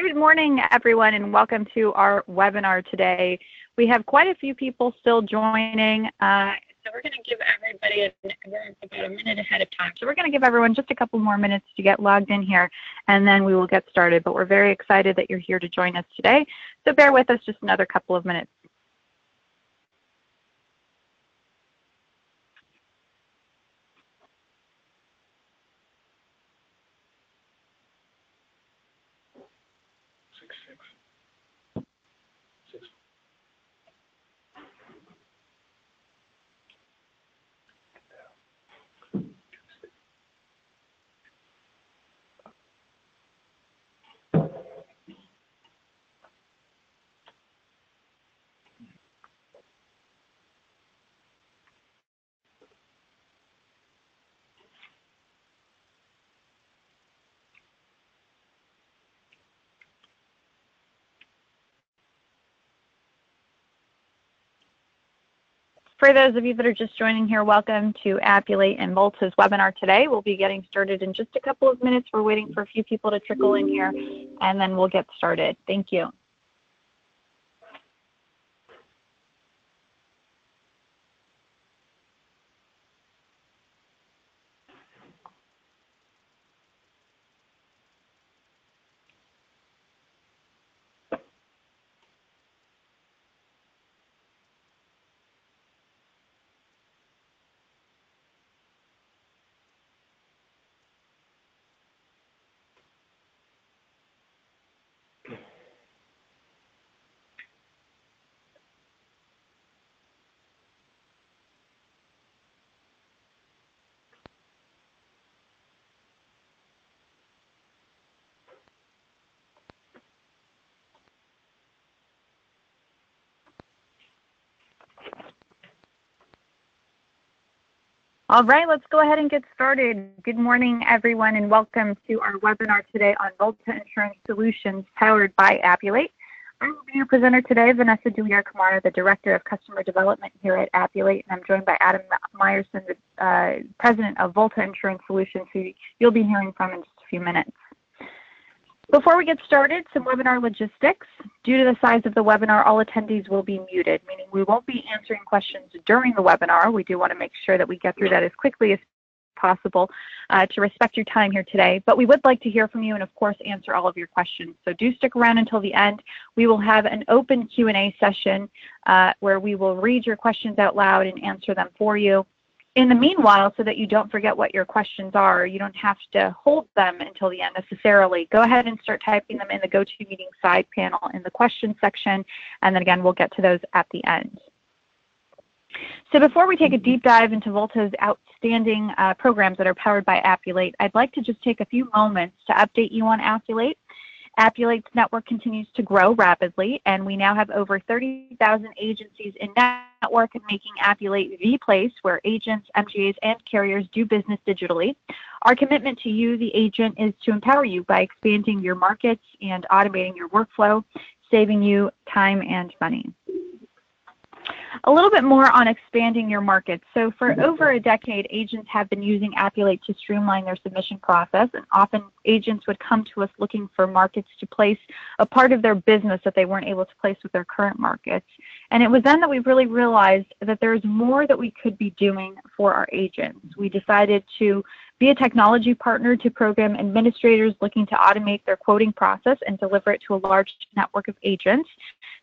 Good morning, everyone, and welcome to our webinar today. We have quite a few people still joining, so we're going to give everybody, we're about a minute ahead of time, so we're going to give everyone just a couple more minutes to get logged in here, and then we will get started. But we're very excited that you're here to join us today, so bear with us just another couple of minutes. For those of you that are just joining here, welcome to Appulate and Volta's webinar today. We'll be getting started in just a couple of minutes. We're waiting for a few people to trickle in here, and then we'll get started. Thank you. All right, let's go ahead and get started. Good morning, everyone, and welcome to our webinar today on Volta Insurance Solutions powered by Appulate. I will be your presenter today, Vanessa Dulier-Kamara, the Director of Customer Development here at Appulate, and I'm joined by Adam Myerson, the President of Volta Insurance Solutions, who you'll be hearing from in just a few minutes. Before we get started, some webinar logistics. Due to the size of the webinar, all attendees will be muted, meaning we won't be answering questions during the webinar. We do want to make sure that we get through that as quickly as possible to respect your time here today. But we would like to hear from you and, of course, answer all of your questions. So do stick around until the end. We will have an open Q&A session where we will read your questions out loud and answer them for you. In the meanwhile, so that you don't forget what your questions are, you don't have to hold them until the end necessarily. Go ahead and start typing them in the GoToMeeting side panel in the question section, and then again, we'll get to those at the end. So before we take a deep dive into Volta's outstanding programs that are powered by Appulate, I'd like to just take a few moments to update you on Appulate. Appulate's network continues to grow rapidly, and we now have over 30,000 agencies in network and making Appulate the place where agents, MGAs, and carriers do business digitally. Our commitment to you, the agent, is to empower you by expanding your markets and automating your workflow, saving you time and money. A little bit more on expanding your markets. So for over a decade, agents have been using Appulate to streamline their submission process, and often agents would come to us looking for markets to place a part of their business that they weren't able to place with their current markets. And it was then that we really realized that there's more that we could be doing for our agents. We decided to be a technology partner to program administrators looking to automate their quoting process and deliver it to a large network of agents.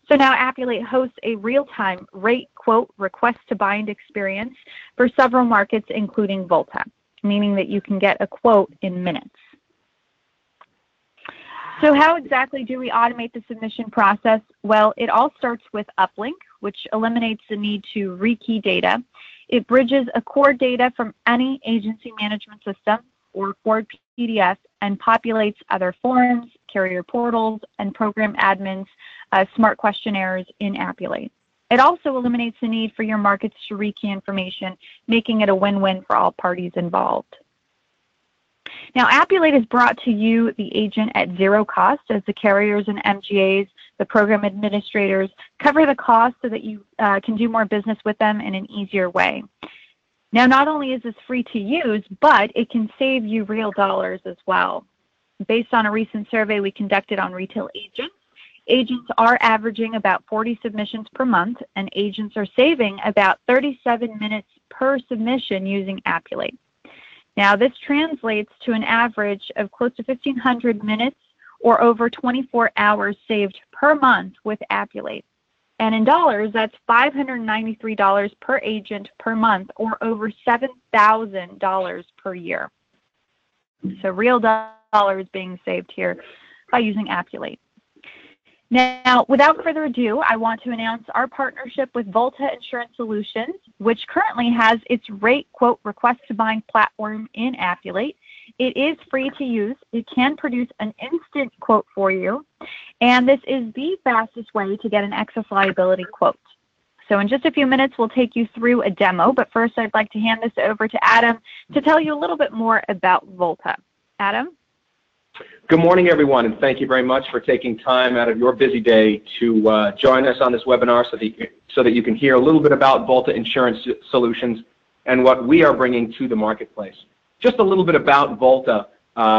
So now Appulate hosts a real-time rate quote request to bind experience for several markets, including Volta, meaning that you can get a quote in minutes. So how exactly do we automate the submission process? Well, it all starts with Uplink, which eliminates the need to rekey data. It bridges a core data from any agency management system or core PDF and populates other forms, carrier portals, and program admins' smart questionnaires in Appulate. It also eliminates the need for your markets to rekey information, making it a win-win for all parties involved. Now, Appulate is brought to you, the agent, at zero cost, as the carriers and MGAs, the program administrators, cover the cost so that you can do more business with them in an easier way. Now, not only is this free to use, but it can save you real dollars as well. Based on a recent survey we conducted on retail agents, agents are averaging about 40 submissions per month, and agents are saving about 37 minutes per submission using Appulate. Now, this translates to an average of close to 1,500 minutes or over 24 hours saved per month with Appulate. And in dollars, that's $593 per agent per month, or over $7,000 per year. So real dollars being saved here by using Appulate. Now, without further ado, I want to announce our partnership with Volta Insurance Solutions, which currently has its rate quote request to bind platform in Appulate. It is free to use. It can produce an instant quote for you, and this is the fastest way to get an excess liability quote. So in just a few minutes, we'll take you through a demo, but first I'd like to hand this over to Adam to tell you a little bit more about Volta. Adam? Good morning, everyone, and thank you very much for taking time out of your busy day to join us on this webinar so that you can hear a little bit about Volta Insurance Solutions and what we are bringing to the marketplace. Just a little bit about Volta.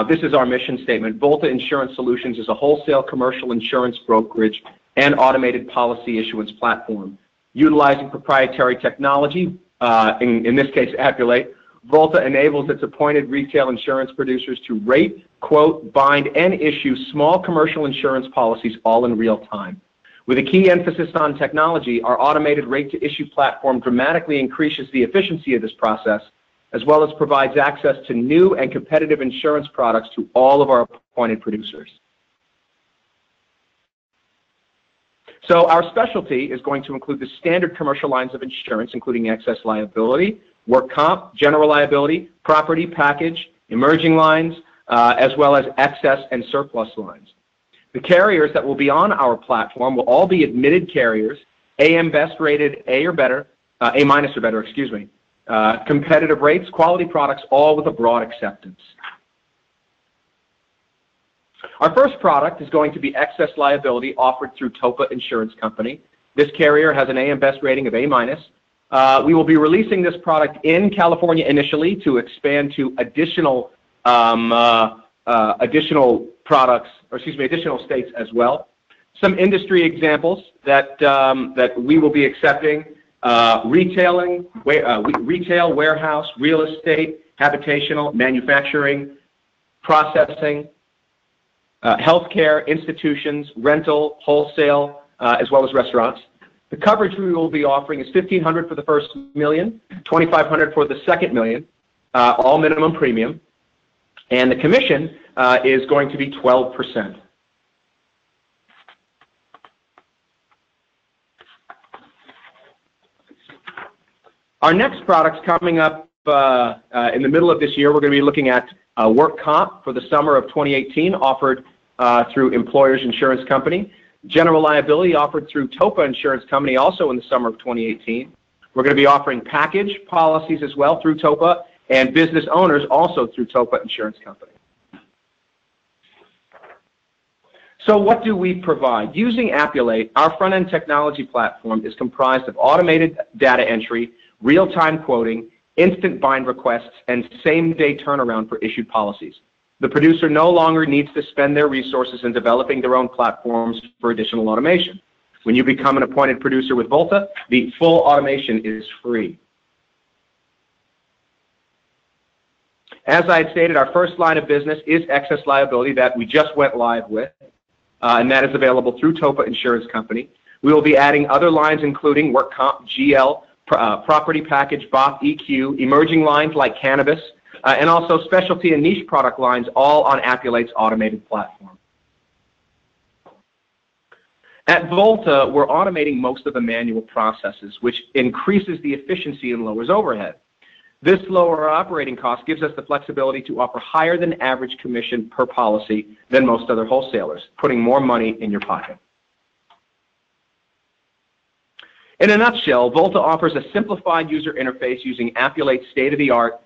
This is our mission statement. Volta Insurance Solutions is a wholesale commercial insurance brokerage and automated policy issuance platform. Utilizing proprietary technology, in this case Appulate, Volta enables its appointed retail insurance producers to rate, quote, bind, and issue small commercial insurance policies all in real time. With a key emphasis on technology, our automated rate-to-issue platform dramatically increases the efficiency of this process, as well as provides access to new and competitive insurance products to all of our appointed producers. So our specialty is going to include the standard commercial lines of insurance, including excess liability, work comp, general liability, property package, emerging lines, as well as excess and surplus lines. The carriers that will be on our platform will all be admitted carriers, AM Best rated A or better, A minus or better, excuse me. Competitive rates, quality products, all with a broad acceptance. Our first product is going to be excess liability offered through Topa Insurance Company. This carrier has an AM Best rating of A minus. We will be releasing this product in California initially to expand to additional additional states as well. Some industry examples that we will be accepting: retail, warehouse, real estate, habitational, manufacturing, processing, healthcare, institutions, rental, wholesale, as well as restaurants. The coverage we will be offering is $1,500 for the first million, $2,500 for the second million, all minimum premium, and the commission is going to be 12%. Our next product's coming up in the middle of this year. We're going to be looking at work comp for the summer of 2018, offered through Employers Insurance Company. General liability offered through Topa Insurance Company, also in the summer of 2018. We're going to be offering package policies as well through Topa, and business owners also through Topa Insurance Company. So what do we provide? Using Appulate, our front-end technology platform is comprised of automated data entry, real-time quoting, instant bind requests, and same-day turnaround for issued policies. The producer no longer needs to spend their resources in developing their own platforms for additional automation. When you become an appointed producer with Volta, the full automation is free. As I had stated, our first line of business is excess liability that we just went live with, and that is available through Topa Insurance Company. We will be adding other lines including work comp, GL, property package, BOP, EQ, emerging lines like cannabis, and also specialty and niche product lines, all on Appulate's automated platform. At Volta, we're automating most of the manual processes, which increases the efficiency and lowers overhead. This lower operating cost gives us the flexibility to offer higher than average commission per policy than most other wholesalers, putting more money in your pocket. In a nutshell, Volta offers a simplified user interface using Appulate's state-of-the-art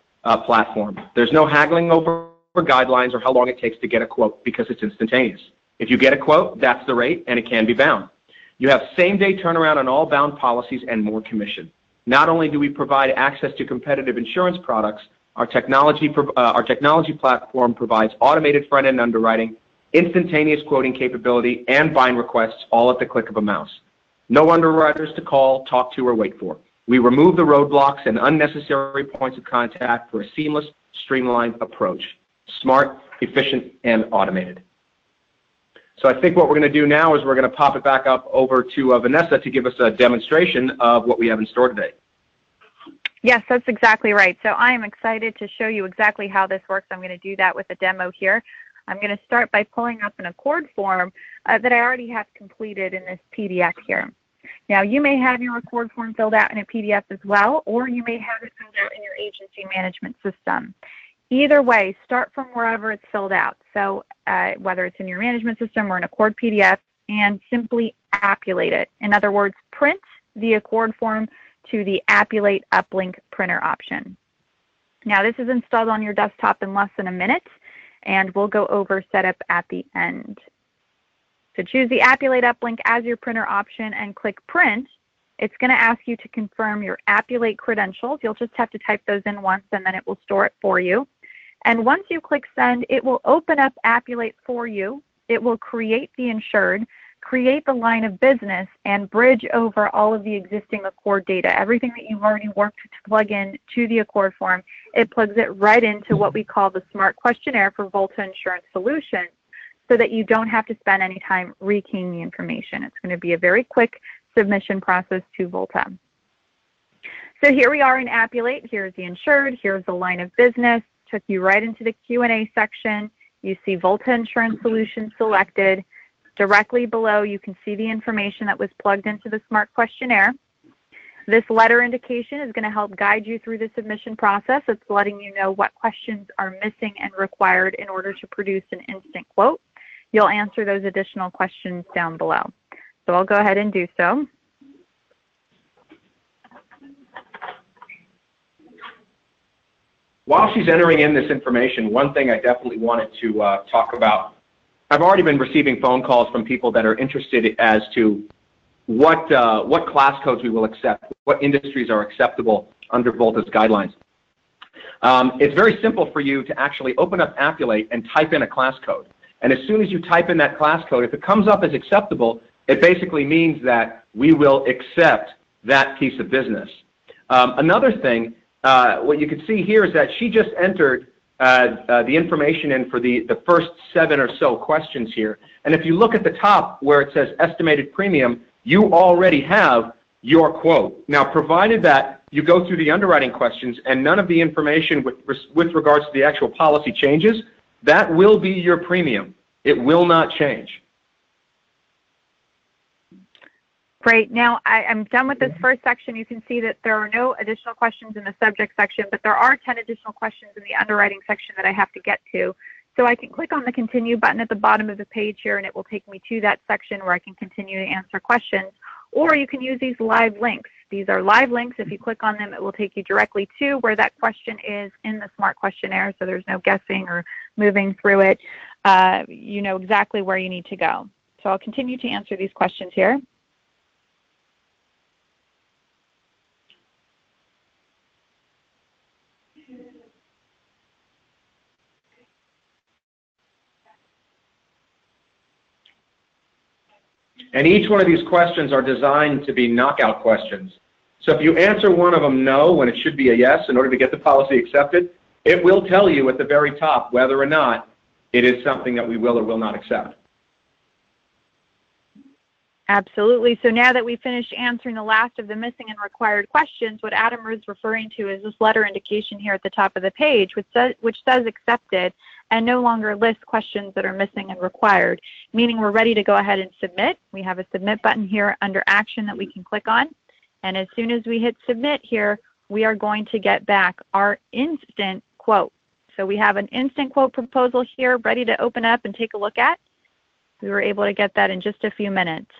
platform. There's no haggling over guidelines or how long it takes to get a quote because it's instantaneous. If you get a quote, that's the rate, and it can be bound. You have same-day turnaround on all bound policies and more commission. Not only do we provide access to competitive insurance products, Our technology platform provides automated front-end underwriting, instantaneous quoting capability, and bind requests all at the click of a mouse. No underwriters to call, talk to, or wait for. We remove the roadblocks and unnecessary points of contact for a seamless, streamlined approach. Smart, efficient, and automated. So I think what we're going to do now is we're going to pop it back up over to Vanessa to give us a demonstration of what we have in store today. Yes, that's exactly right. So I am excited to show you exactly how this works. I'm going to do that with a demo here. I'm going to start by pulling up an ACORD form that I already have completed in this PDF here. Now, you may have your ACORD form filled out in a PDF as well, or you may have it filled out in your agency management system. Either way, start from wherever it's filled out. So whether it's in your management system or an ACORD PDF, and simply Appulate it. In other words, print the ACORD form to the Appulate uplink printer option. Now, this is installed on your desktop in less than a minute, and we'll go over setup at the end. So choose the Appulate uplink as your printer option and click print. It's going to ask you to confirm your Appulate credentials. You'll just have to type those in once, and then it will store it for you. And once you click send, it will open up Appulate for you. It will create the insured, create the line of business, and bridge over all of the existing ACORD data. Everything that you've already worked to plug in to the ACORD form, it plugs it right into what we call the SMART questionnaire for Volta Insurance Solutions, so that you don't have to spend any time rekeying the information. It's going to be a very quick submission process to Volta. So here we are in Appulate. Here's the insured. Here's the line of business. Took you right into the Q&A section. You see Volta Insurance Solutions selected. Directly below, you can see the information that was plugged into the SMART questionnaire. This letter indication is going to help guide you through the submission process. It's letting you know what questions are missing and required in order to produce an instant quote. You'll answer those additional questions down below. So I'll go ahead and do so. While she's entering in this information, one thing I definitely wanted to talk about. I've already been receiving phone calls from people that are interested as to what class codes we will accept, what industries are acceptable under Volta's guidelines. It's very simple for you to actually open up Appulate and type in a class code. And as soon as you type in that class code, if it comes up as acceptable, it basically means that we will accept that piece of business. Another thing, what you can see here is that she just entered the information in for the first 7 or so questions here. And if you look at the top where it says estimated premium, you already have your quote. Now, provided that you go through the underwriting questions and none of the information with regards to the actual policy changes, that will be your premium. It will not change. Great. Now I'm done with this first section. You can see that there are no additional questions in the subject section, but there are 10 additional questions in the underwriting section that I have to get to. So I can click on the continue button at the bottom of the page here, and it will take me to that section where I can continue to answer questions. Or you can use these live links. These are live links. If you click on them, it will take you directly to where that question is in the SMART questionnaire, so there's no guessing or moving through it. You know exactly where you need to go. So I'll continue to answer these questions here. And each one of these questions are designed to be knockout questions. So if you answer one of them no when it should be a yes in order to get the policy accepted, it will tell you at the very top whether or not it is something that we will or will not accept. Absolutely. So now that we've finished answering the last of the missing and required questions, what Adam is referring to is this letter indication here at the top of the page, which says accepted and no longer lists questions that are missing and required, meaning we're ready to go ahead and submit. We have a submit button here under action that we can click on. And as soon as we hit submit here, we are going to get back our instant quote. So we have an instant quote proposal here ready to open up and take a look at. We were able to get that in just a few minutes.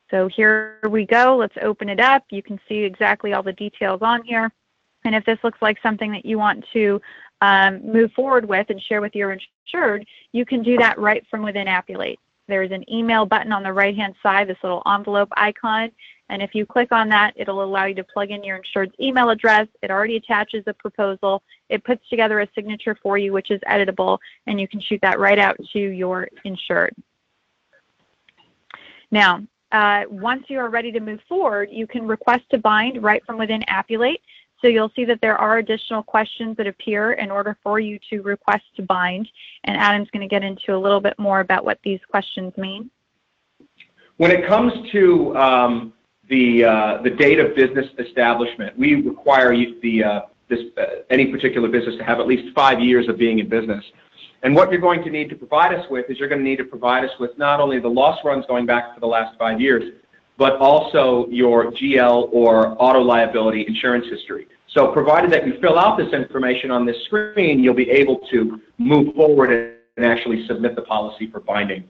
So here we go. Let's open it up. You can see exactly all the details on here. And if this looks like something that you want to move forward with and share with your insured, you can do that right from within Appulate. there's an email button on the right-hand side, this little envelope icon. And if you click on that, it'll allow you to plug in your insured's email address. It already attaches a proposal. It puts together a signature for you, which is editable, and you can shoot that right out to your insured. Now, once you are ready to move forward, you can request to bind right from within Appulate. So you'll see that there are additional questions that appear in order for you to request to bind. And Adam's going to get into a little bit more about what these questions mean. When it comes to the date of business establishment, we require any particular business to have at least 5 years of being in business. And what you're going to need to provide us with is you're going to need to provide us with not only the loss runs going back for the last 5 years, but also your GL or auto liability insurance history. So provided that you fill out this information on this screen, you'll be able to move forward and actually submit the policy for binding.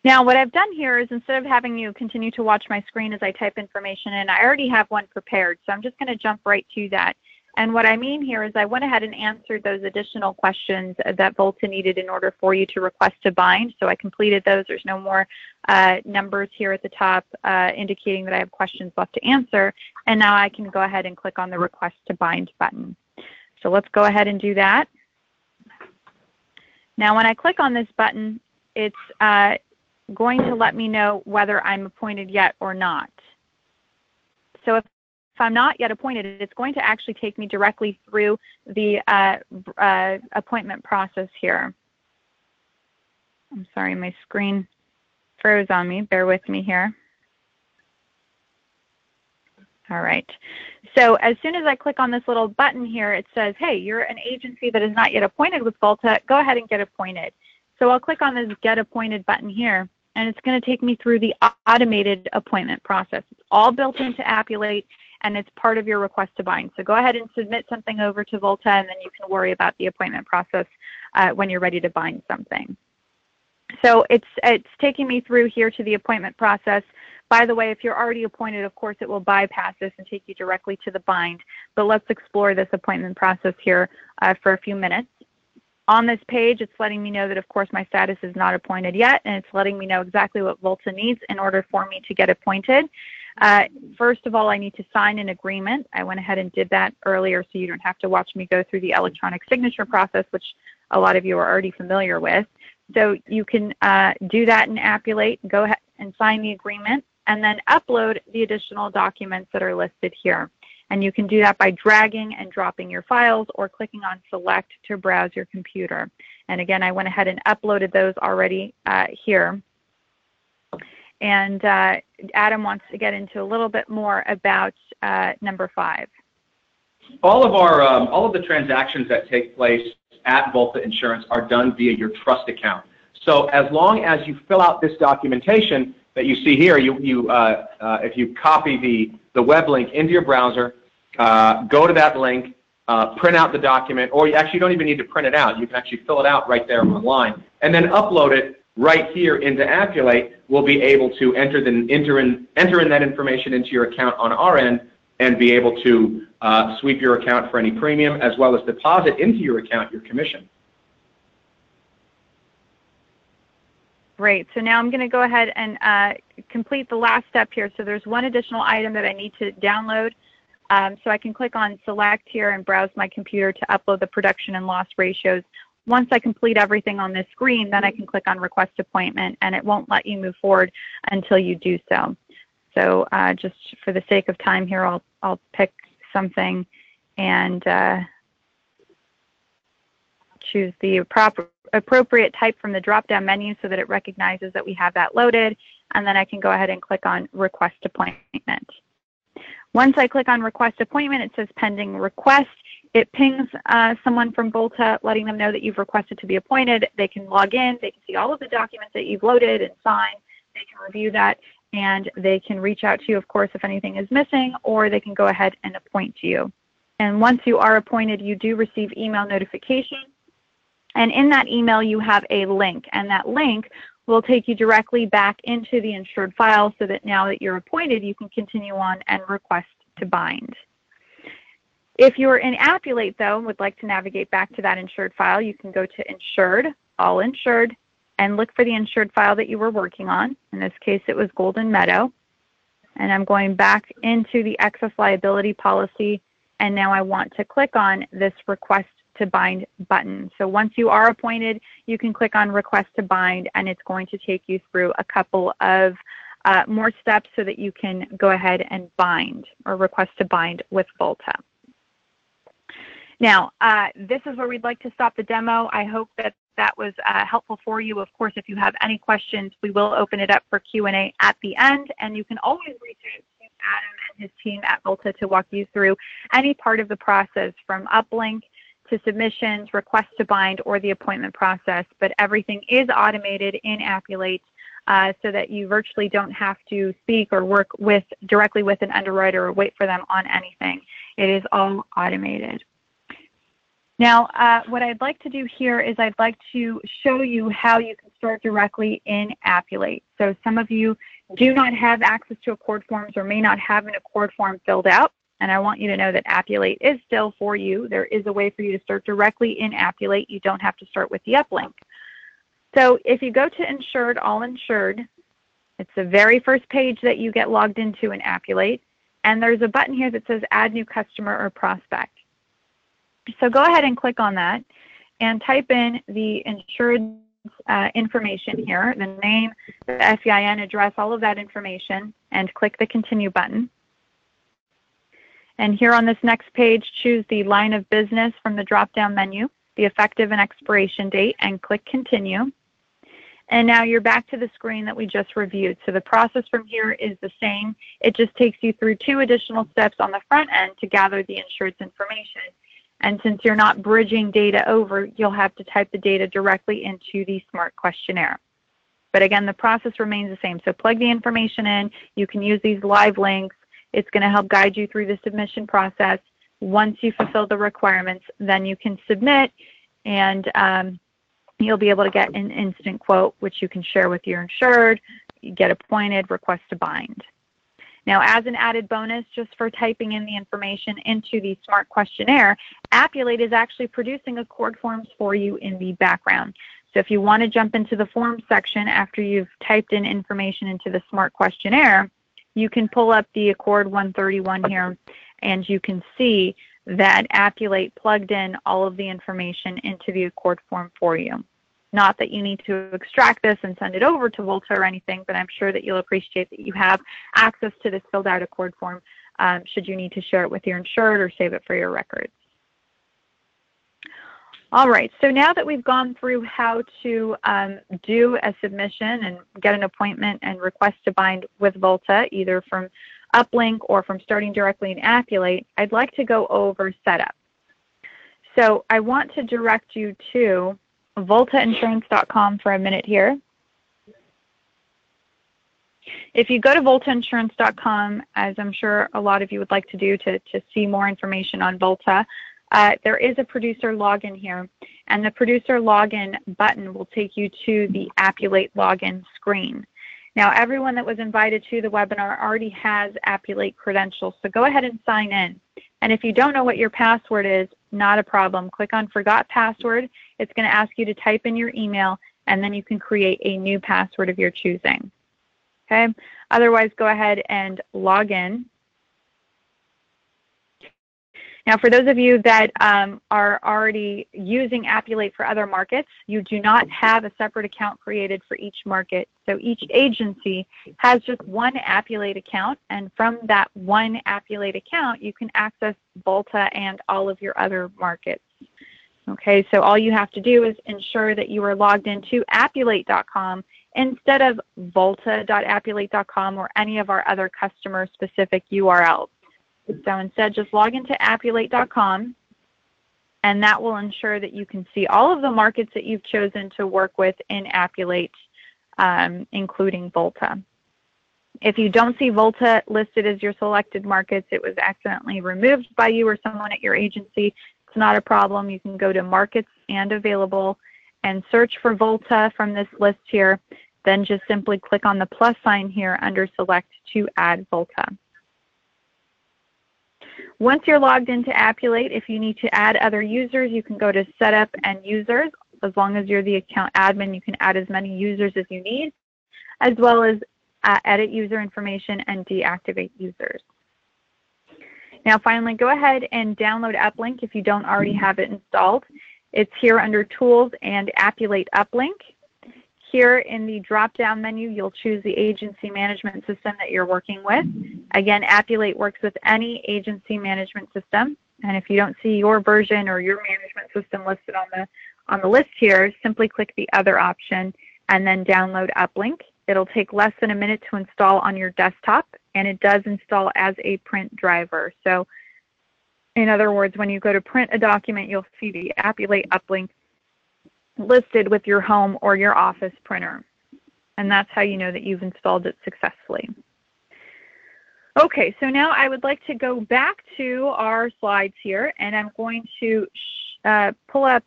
Now, what I've done here is instead of having you continue to watch my screen as I type information in, I already have one prepared, so I'm just going to jump right to that. And what I mean here is I went ahead and answered those additional questions that Volta needed in order for you to request to bind. So I completed those. There's no more numbers here at the top indicating that I have questions left to answer. And now I can go ahead and click on the request to bind button. So let's go ahead and do that. Now, when I click on this button, it's going to let me know whether I'm appointed yet or not. So if I'm not yet appointed, it's going to actually take me directly through the appointment process here. I'm sorry, my screen froze on me. Bear with me here. All right. So as soon as I click on this little button here, it says, hey, you're an agency that is not yet appointed with Volta. Go ahead and get appointed. So I'll click on this Get Appointed button here, and it's going to take me through the automated appointment process. It's all built into Appulate, and it's part of your request to bind. So go ahead and submit something over to Volta, and then you can worry about the appointment process when you're ready to bind something. So it's taking me through here to the appointment process. By the way, if you're already appointed, of course, it will bypass this and take you directly to the bind. But let's explore this appointment process here for a few minutes. On this page, it's letting me know that, of course, my status is not appointed yet, and it's letting me know exactly what Volta needs in order for me to get appointed. First of all, I need to sign an agreement. I went ahead and did that earlier so you don't have to watch me go through the electronic signature process, which a lot of you are already familiar with. So you can do that in Appulate, go ahead and sign the agreement, and then upload the additional documents that are listed here. And you can do that by dragging and dropping your files or clicking on Select to browse your computer. And again, I went ahead and uploaded those already here. And Adam wants to get into a little bit more about number 5. All of the transactions that take place at Volta Insurance are done via your trust account. So as long as you fill out this documentation that you see here, if you copy the web link into your browser, go to that link, print out the document, or you actually don't even need to print it out. You can actually fill it out right there online, and then upload it right here into Appulate. We'll be able to enter in that information into your account on our end and be able to sweep your account for any premium as well as deposit into your account your commission. Great. So now I'm going to go ahead and complete the last step here. So there's one additional item that I need to download. So I can click on Select here and browse my computer to upload the production and loss ratios. Once I complete everything on this screen, then I can click on Request Appointment, and it won't let you move forward until you do so. So just for the sake of time here, I'll pick something and choose the appropriate type from the drop-down menu so that it recognizes that we have that loaded, and then I can go ahead and click on Request Appointment. Once I click on Request Appointment, it says Pending Request. It pings someone from Volta, letting them know that you've requested to be appointed. They can log in. They can see all of the documents that you've loaded and signed. They can review that, and they can reach out to you, of course, if anything is missing, or they can go ahead and appoint you. And once you are appointed, you do receive email notification. And in that email, you have a link, and that link will take you directly back into the insured file so that now that you're appointed, you can continue on and request to bind. If you're in Appulate, though, and would like to navigate back to that insured file, you can go to Insured, All Insured, and look for the insured file that you were working on. In this case, it was Golden Meadow. And I'm going back into the excess liability policy, and now I want to click on this request to bind button. So once you are appointed, you can click on request to bind, and it's going to take you through a couple of more steps so that you can go ahead and bind or request to bind with Volta. Now, this is where we'd like to stop the demo. I hope that that was helpful for you. Of course, if you have any questions, we will open it up for Q&A at the end, and you can always reach out to Adam and his team at Volta to walk you through any part of the process, from uplink to submissions, request to bind, or the appointment process. But everything is automated in Appulate, so that you virtually don't have to speak or work directly with an underwriter or wait for them on anything. It is all automated. Now, what I'd like to do here is I'd like to show you how you can start directly in Appulate. So some of you do not have access to Accord forms or may not have an Accord form filled out, and I want you to know that Appulate is still for you. There is a way for you to start directly in Appulate. You don't have to start with the uplink. So if you go to Insured, All Insured, it's the very first page that you get logged into in Appulate, and there's a button here that says Add New Customer or Prospect. So go ahead and click on that and type in the insured information here, the name, the FEIN address, all of that information, and click the Continue button. And here on this next page, choose the line of business from the drop-down menu, the effective and expiration date, and click Continue. And now you're back to the screen that we just reviewed. So the process from here is the same. It just takes you through 2 additional steps on the front end to gather the insured's information. And since you're not bridging data over, you'll have to type the data directly into the SMART questionnaire. But again, the process remains the same. So plug the information in. You can use these live links. It's going to help guide you through the submission process. Once you fulfill the requirements, then you can submit, and you'll be able to get an instant quote, which you can share with your insured. You get appointed, request to bind. Now, as an added bonus, just for typing in the information into the SMART questionnaire, Appulate is actually producing Accord forms for you in the background. So if you want to jump into the forms section after you've typed in information into the SMART questionnaire, you can pull up the Accord 131 here, and you can see that Appulate plugged in all of the information into the Accord form for you. Not that you need to extract this and send it over to Volta or anything, but I'm sure that you'll appreciate that you have access to this filled out Accord form should you need to share it with your insured or save it for your records. All right, so now that we've gone through how to do a submission and get an appointment and request to bind with Volta, either from Uplink or from starting directly in Appulate, I'd like to go over setup. So I want to direct you to voltainsurance.com for a minute here. If you go to voltainsurance.com, as I'm sure a lot of you would like to do to see more information on Volta, there is a producer login here, and the producer login button will take you to the Appulate login screen. Now, everyone that was invited to the webinar already has Appulate credentials, so go ahead and sign in. And if you don't know what your password is, not a problem. Click on Forgot Password. It's going to ask you to type in your email, and then you can create a new password of your choosing. Okay? Otherwise, go ahead and log in. Now, for those of you that are already using Appulate for other markets, you do not have a separate account created for each market. So each agency has just one Appulate account, and from that one Appulate account, you can access Volta and all of your other markets. Okay, so all you have to do is ensure that you are logged into Appulate.com instead of Volta.appulate.com or any of our other customer-specific URLs. So instead, just log into Appulate.com, and that will ensure that you can see all of the markets that you've chosen to work with in Appulate, including Volta. If you don't see Volta listed as your selected markets, it was accidentally removed by you or someone at your agency. It's not a problem. You can go to Markets and Available and search for Volta from this list here. Then just simply click on the plus sign here under Select to add Volta. Once you're logged into Appulate, if you need to add other users, you can go to Setup and Users As long as you're the account admin, you can add as many users as you need, as well as edit user information and deactivate users. Now finally, go ahead and download Uplink if you don't already have it installed. It's here under Tools and Appulate Uplink. Here in the drop-down menu, you'll choose the agency management system that you're working with. Again, Appulate works with any agency management system. And if you don't see your version or your management system listed on the list here, simply click the other option and then download Uplink. It'll take less than a minute to install on your desktop, and it does install as a print driver. So in other words, when you go to print a document, you'll see the Appulate Uplink listed with your home or your office printer. And that's how you know that you've installed it successfully. Okay, so now I would like to go back to our slides here, and I'm going to pull up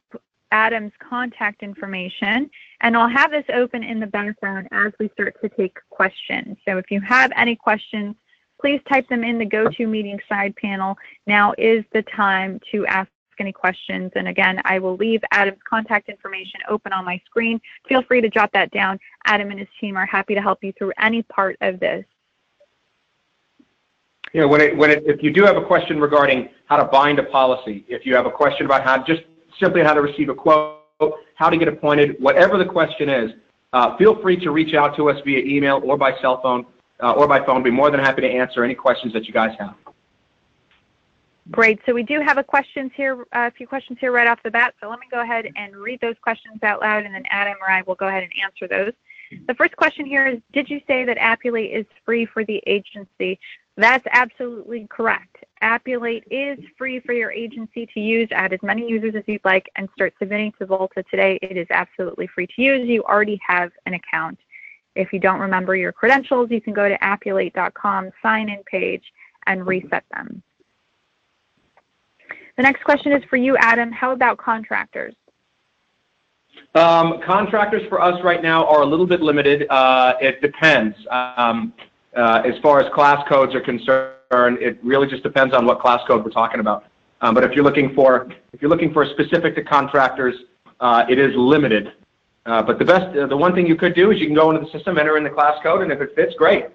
Adam's contact information, and I'll have this open in the background as we start to take questions. So if you have any questions, please type them in the GoToMeeting side panel. Now is the time to ask any questions. And again, I will leave Adam's contact information open on my screen. Feel free to jot that down. Adam and his team are happy to help you through any part of this. Yeah, if you do have a question regarding how to bind a policy, if you have a question about how to receive a quote, how to get appointed, whatever the question is, feel free to reach out to us via email or by cell phone or by phone. Be more than happy to answer any questions that you guys have. Great. So we do have a few questions here right off the bat. So let me go ahead and read those questions out loud, and then Adam or I will go ahead and answer those. The first question here is, did you say that Appulate is free for the agency? That's absolutely correct. Appulate is free for your agency to use. Add as many users as you'd like and start submitting to Volta today. It is absolutely free to use. You already have an account. If you don't remember your credentials, you can go to appulate.com sign-in page and reset them. The next question is for you, Adam. How about contractors? Contractors for us right now are a little bit limited. It depends. As far as class codes are concerned, it really just depends on what class code we're talking about. But if you're looking for specific to contractors, it is limited. But the one thing you could do is you can go into the system, enter in the class code, and if it fits, great.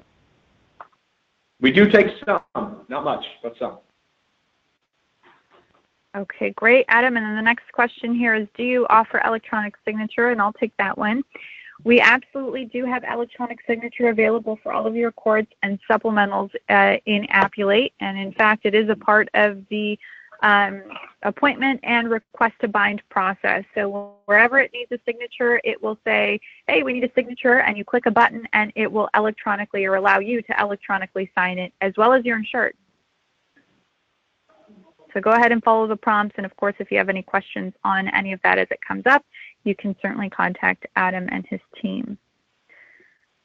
We do take some, not much, but some. Okay, great, Adam. And then the next question here is, do you offer electronic signature? And I'll take that one. We absolutely do have electronic signature available for all of your courts and supplementals in Appulate. And in fact, it is a part of the appointment and request to bind process. So wherever it needs a signature, it will say, hey, we need a signature, and you click a button and it will electronically or allow you to electronically sign it, as well as your insured. So go ahead and follow the prompts, and of course, if you have any questions on any of that as it comes up, you can certainly contact Adam and his team.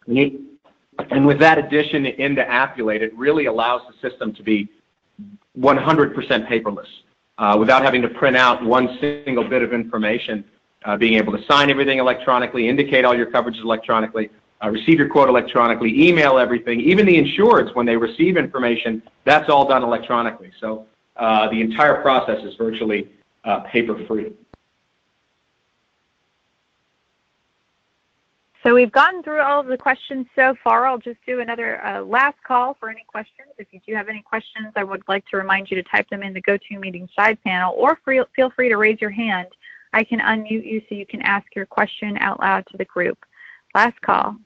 And with that addition into Appulate, it really allows the system to be 100% paperless without having to print out one single bit of information, being able to sign everything electronically, indicate all your coverages electronically, receive your quote electronically, email everything. Even the insureds, when they receive information, that's all done electronically. So the entire process is virtually paper-free. So we've gotten through all of the questions so far. I'll just do another last call for any questions. If you do have any questions, I would like to remind you to type them in the GoToMeeting side panel, or feel free to raise your hand. I can unmute you so you can ask your question out loud to the group. Last call.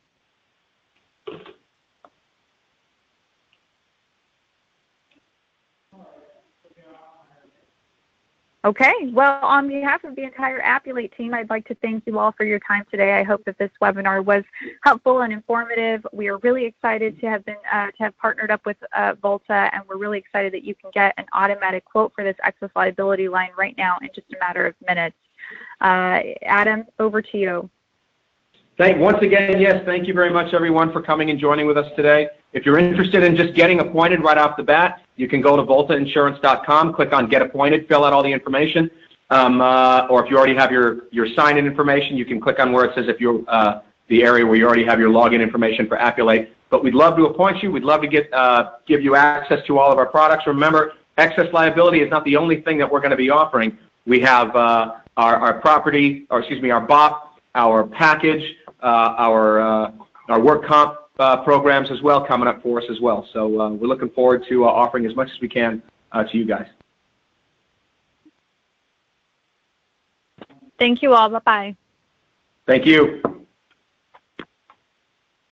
Okay, well, on behalf of the entire Appulate team, I'd like to thank you all for your time today. I hope that this webinar was helpful and informative. We are really excited to have partnered up with Volta, and we're really excited that you can get an automatic quote for this excess liability line right now in just a matter of minutes. Adam, over to you. Once again, yes, thank you very much, everyone, for coming and joining with us today. If you're interested in just getting appointed right off the bat, you can go to voltainsurance.com, click on Get Appointed, fill out all the information. Or if you already have your sign-in information, you can click on where it says if you're the area where you already have your login information for Appulate. But we'd love to appoint you. We'd love to give you access to all of our products. Remember, excess liability is not the only thing that we're going to be offering. We have our property, or excuse me, our BOP, our package, our work comp programs as well coming up for us as well. So we're looking forward to offering as much as we can to you guys. Thank you all. Bye-bye. Thank you.